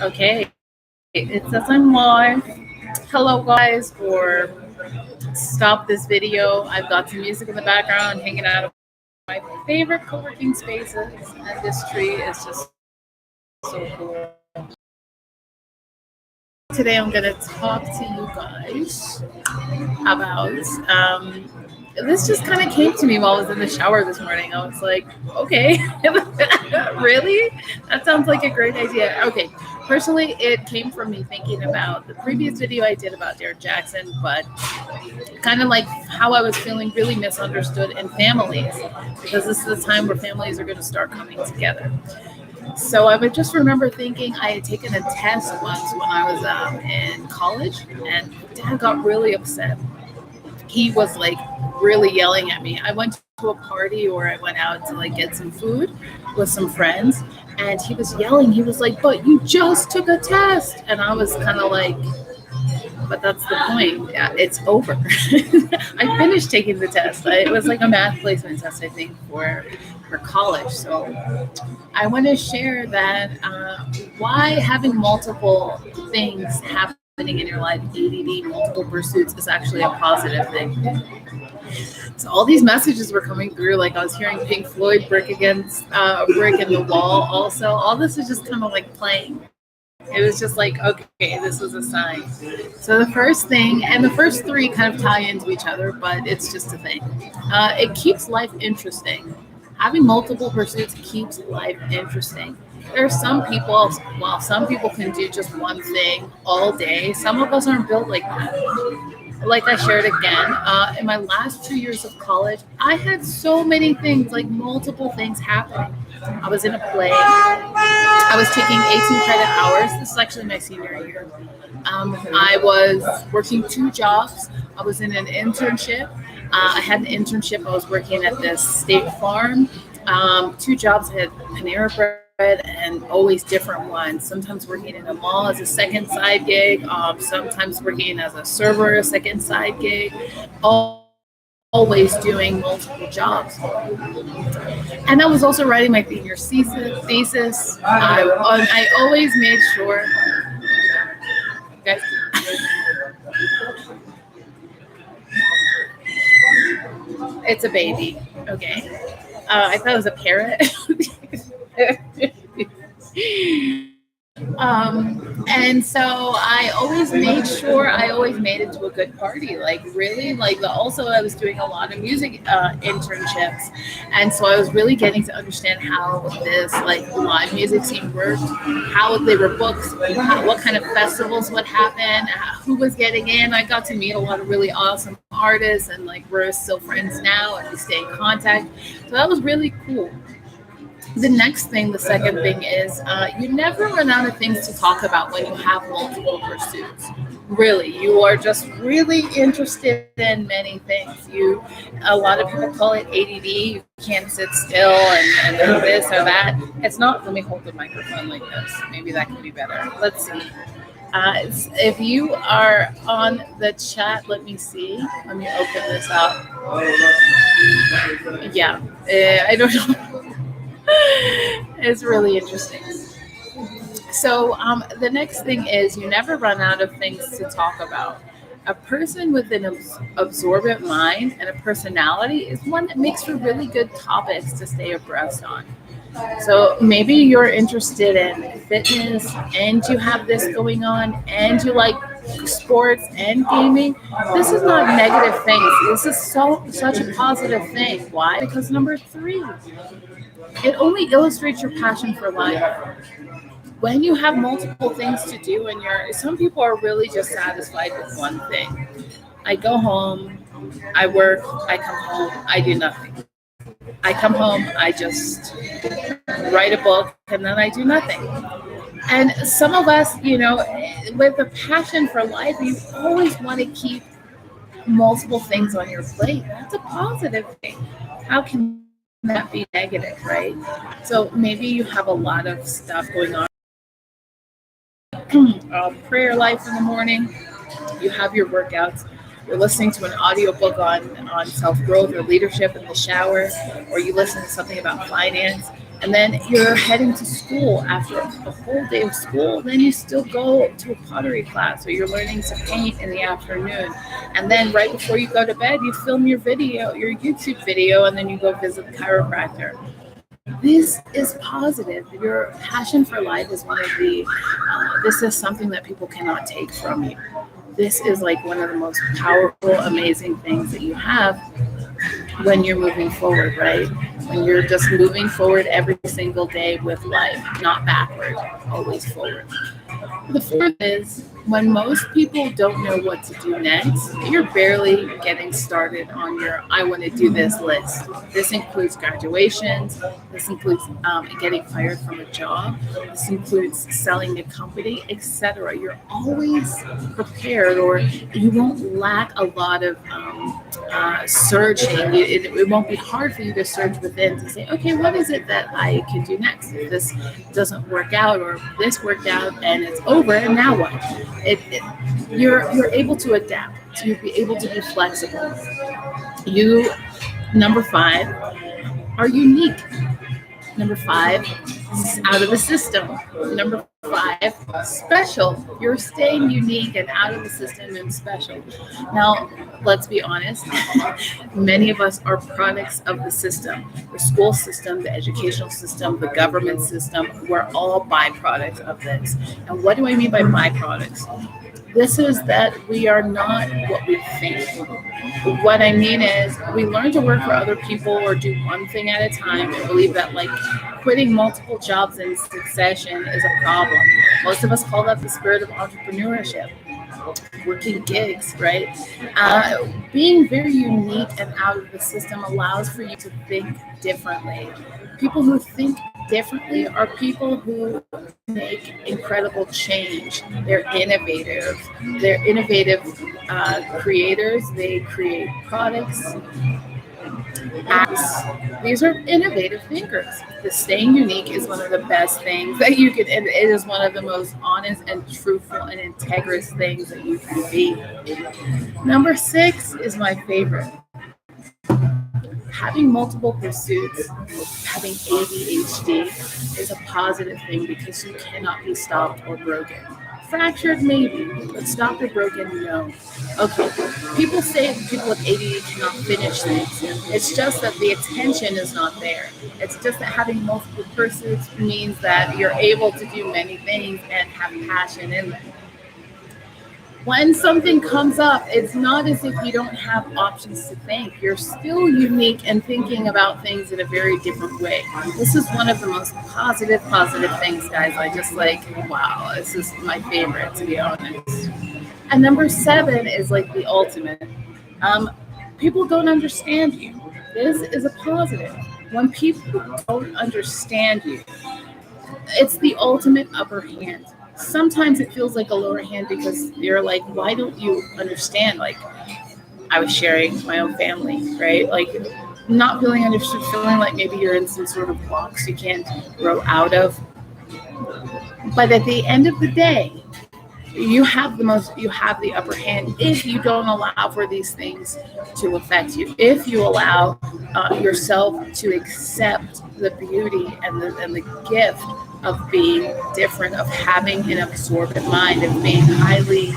Okay, it says I'm live. Hello, guys, or stop this video. I've got some music in the background, hanging out of my favorite co-working spaces, and this tree is just so cool. Today, I'm going to talk to you guys about this just kind of came to me while I was in the shower this morning. I was like, okay, really? That sounds like a great idea. Okay, personally, it came from me thinking about the previous video I did about Derek Jackson, but kind of like how I was feeling really misunderstood in families, because this is the time where families are going to start coming together. So I would just remember thinking I had taken a test once when I was in college, and Dad got really upset. He was like really yelling at me. I went to a party or I went out to like get some food with some friends, and he was yelling. He was like, "But you just took a test," and I was kind of like, "But that's the point. Yeah, it's over." I finished taking the test. It was like a math placement test, I think, for college. So I want to share that why having multiple things happening in your life, ADD, multiple pursuits, is actually a positive thing. So all these messages were coming through, like I was hearing Pink Floyd, brick against brick in the wall. Also, all this is just kind of like playing. It was just like, okay, this was a sign. So the first thing, and the first three kind of tie into each other, but it's just a thing. It keeps life interesting. Having multiple pursuits keeps life interesting. There are some people, while some people can do just one thing all day, some of us aren't built like that. Like I shared again, in my last 2 years of college, I had so many things, like multiple things happening. I was in a play. I was taking 18 credit hours. This is actually my senior year. I was working 2 jobs. I was in an internship. I had an internship. I was working at this state farm. 2 jobs. I had Panera Bread and always different ones. Sometimes working in a mall as a second side gig. Sometimes working as a server, a second side gig. Always doing multiple jobs. And I was also writing my senior thesis. I always made sure, guys. It's a baby. Okay. I thought it was a parrot. And so I always made sure I always made it to a good party. Like really, also I was doing a lot of music internships, and so I was really getting to understand how this like live music scene worked, how they were booked, what kind of festivals would happen, who was getting in. I got to meet a lot of really awesome artists, and like we're still friends now, and we stay in contact. So that was really cool. The next thing, the second thing is you never run out of things to talk about when you have multiple pursuits. Really, you are just really interested in many things. A lot of people call it ADD. You can't sit still and do this or that. It's not. Let me hold the microphone like this. Maybe that can be better. Let's see. If you are on the chat, let me see. Let me open this up. Yeah, I don't know. It's really interesting. So the next thing is you never run out of things to talk about. A person with an absorbent mind and a personality is one that makes for really good topics to stay abreast on. So maybe you're interested in fitness and you have this going on and you like sports and gaming. This is not negative things. This is such a positive thing. Why? Because number three, it only illustrates your passion for life. When you have multiple things to do and some people are really just satisfied with one thing. I go home, I work, I come home, I do nothing. I come home, I just write a book, and then I do nothing. And some of us, with a passion for life, you always want to keep multiple things on your plate. That's a positive thing. How can that be negative, right? So maybe you have a lot of stuff going on. Prayer life in the morning, you have your workouts, you're listening to an audiobook on self-growth or leadership in the shower, or you listen to something about finance, And then you're heading to school after a whole day of school. Then you still go to a pottery class, or you're learning to paint in the afternoon. And then right before you go to bed, you film your video, your YouTube video, and then you go visit the chiropractor. This is positive. Your passion for life is one of this is something that people cannot take from you. This is like one of the most powerful, amazing things that you have when you're moving forward, right? When you're just moving forward every single day with life, not backward, always forward. The fourth is when most people don't know what to do next, you're barely getting started on your I want to do this list. This includes graduations, this includes getting fired from a job, this includes selling a company, etc. You're always prepared, or you won't lack a lot of searching. It won't be hard for you to search within to say, okay, what is it that I can do next? If this doesn't work out, or this worked out and it's over, and now what? You're able to adapt, to be able to be flexible. You, number 5, are unique. Number 5, out of the system. Number 5, special. You're staying unique and out of the system and special. Now, let's be honest. Many of us are products of the system, the school system, the educational system, the government system. We're all byproducts of this. And what do I mean by byproducts? This is that we are not what we think. What I mean is we learn to work for other people or do one thing at a time and believe that like quitting multiple jobs in succession is a problem. Most of us call that the spirit of entrepreneurship. Working gigs, right? Being very unique and out of the system allows for you to think differently. People who think differently are people who make incredible change. They're innovative. They're innovative creators. They create products, apps. These are innovative thinkers. The staying unique is one of the best things that you can, and it is one of the most honest and truthful and integrous things that you can be. Number 6 is my favorite. Having multiple pursuits, having ADHD is a positive thing because you cannot be stopped or broken. Fractured, maybe, but stopped or broken, no. Okay, people say people with ADHD cannot finish things. It's just that the attention is not there. It's just that having multiple pursuits means that you're able to do many things and have passion in them. When something comes up, it's not as if you don't have options to think. You're still unique and thinking about things in a very different way. This is one of the most positive things, guys. I just like, wow, this is my favorite, to be honest. And number 7 is like the ultimate. People don't understand you. This is a positive. When people don't understand you, it's the ultimate upper hand. Sometimes it feels like a lower hand because you're like, why don't you understand? Like, I was sharing my own family, right? Like, not feeling understood, feeling like maybe you're in some sort of box you can't grow out of. But at the end of the day, you have the upper hand if you don't allow for these things to affect you. If you allow yourself to accept the beauty and the gift of being different, of having an absorbent mind, of being highly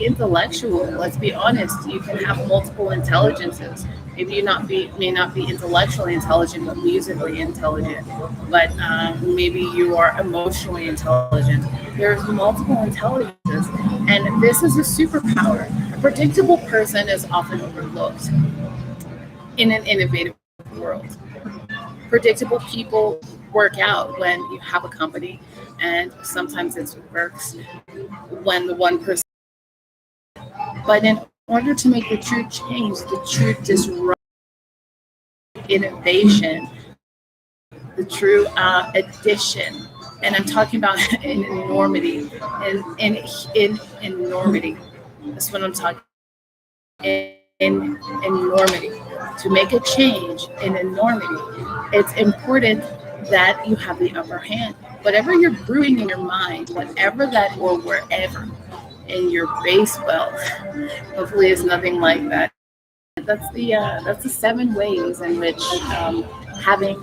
intellectual. Let's be honest. You can have multiple intelligences. Maybe you may not be intellectually intelligent, but musically intelligent. But maybe you are emotionally intelligent. There's multiple intelligences, and this is a superpower. A predictable person is often overlooked in an innovative world. Predictable people work out when you have a company, and sometimes it works when the one person. But in order to make the true change, the true disruption, innovation, the true addition, and I'm talking about in enormity, in enormity. That's what I'm talking about. In enormity. To make a change in enormity, it's important that you have the upper hand. Whatever you're brewing in your mind, whatever that, or wherever in your base wealth, hopefully it's nothing like that. That's the 7 ways in which having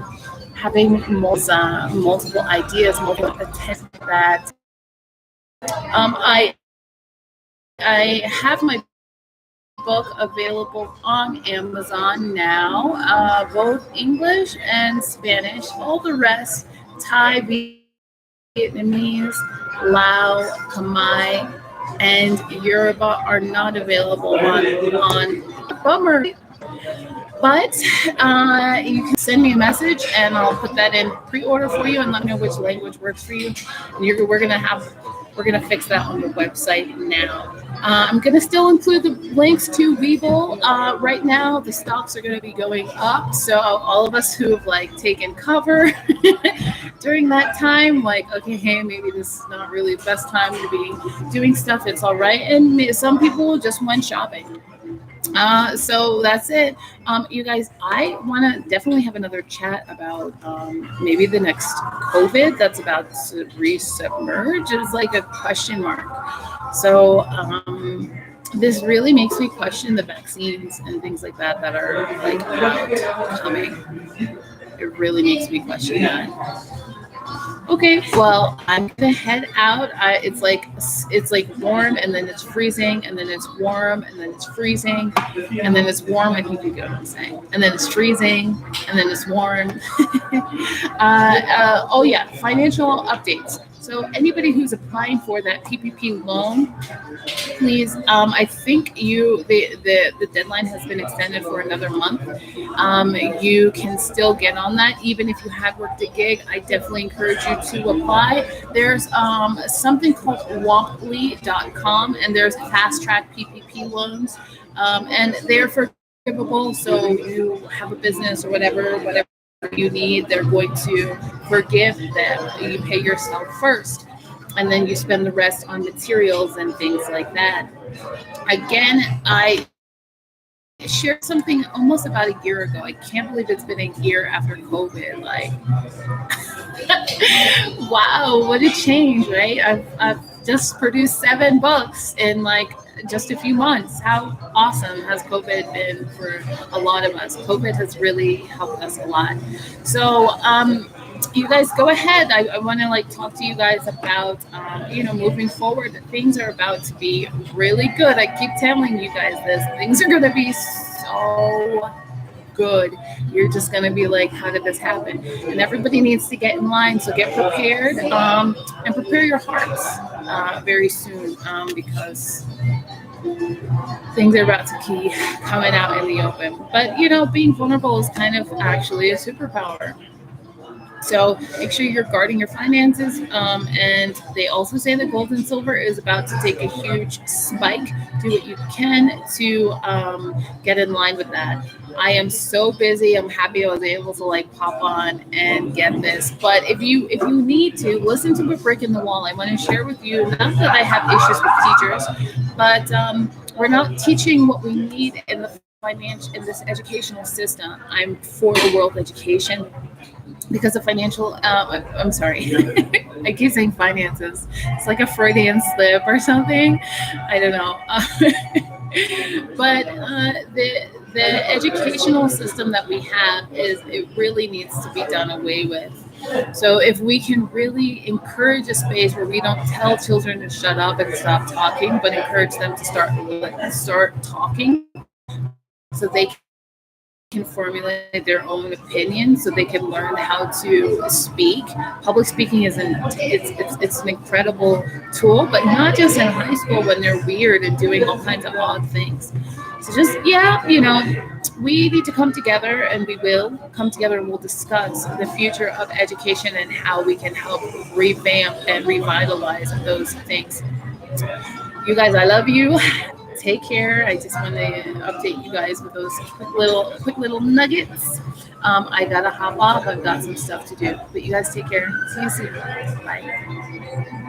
multiple ideas, multiple attempts that I have my book available on Amazon now, both English and Spanish. All the rest, Thai, Vietnamese, Lao, Khmer, and Yoruba are not available on bummer. But you can send me a message and I'll put that in pre-order for you and let me know which language works for you. And we're gonna fix that on the website now. I'm gonna still include the links to Webull. Right now, the stocks are gonna be going up, so all of us who have like taken cover during that time, like, okay, hey, maybe this is not really the best time to be doing stuff. It's all right, and some people just went shopping. So that's it. You guys, I want to definitely have another chat about maybe the next COVID that's about to resubmerge. It's like a question mark. So this really makes me question the vaccines and things like that are like out coming. It really makes me question that. Okay, well, I'm gonna head out. It's like warm, and then it's freezing, and then it's warm, and then it's freezing, and then it's warm. I think you get what I'm saying. And then it's freezing, and then it's warm. Oh yeah, financial updates. So anybody who's applying for that PPP loan, please. I think the deadline has been extended for another month. You can still get on that even if you have worked a gig. I definitely encourage you to apply. There's something called womply.com, and there's fast track PPP loans, and they're forgivable. So you have a business or whatever you need, they're going to forgive them. You pay yourself first, and then you spend the rest on materials and things like that. Again, I shared something almost about a year ago. I can't believe it's been a year after COVID. Like, wow, what a change, right? I've just produced 7 books in like just a few months. How awesome has COVID been for a lot of us? COVID has really helped us a lot. So, you guys go ahead. I want to like talk to you guys about, moving forward. Things are about to be really good. I keep telling you guys this. Things are going to be so good. You're just going to be like, how did this happen? And everybody needs to get in line. So get prepared, and prepare your hearts very soon, because things are about to keep coming out in the open. But, being vulnerable is kind of actually a superpower. So make sure you're guarding your finances. And they also say that gold and silver is about to take a huge spike. Do what you can to get in line with that. I am so busy. I'm happy I was able to like pop on and get this. But if you need to listen to a brick in the wall, I want to share with you, not that I have issues with teachers, but we're not teaching what we need in this educational system. I'm for the world education. Because of financial, I'm sorry, I keep saying finances. It's like a Freudian slip or something. I don't know. But the educational system that we have it really needs to be done away with. So if we can really encourage a space where we don't tell children to shut up and stop talking, but encourage them to start talking, so they can formulate their own opinions, so they can learn how to speak. Public speaking is it's an incredible tool, but not just in high school when they're weird and doing all kinds of odd things. So just, we need to come together, and we will come together, and we'll discuss the future of education and how we can help revamp and revitalize those things. You guys, I love you. Take care. I just want to update you guys with those quick little nuggets. I gotta hop off. I've got some stuff to do. But you guys take care. See you soon. Bye.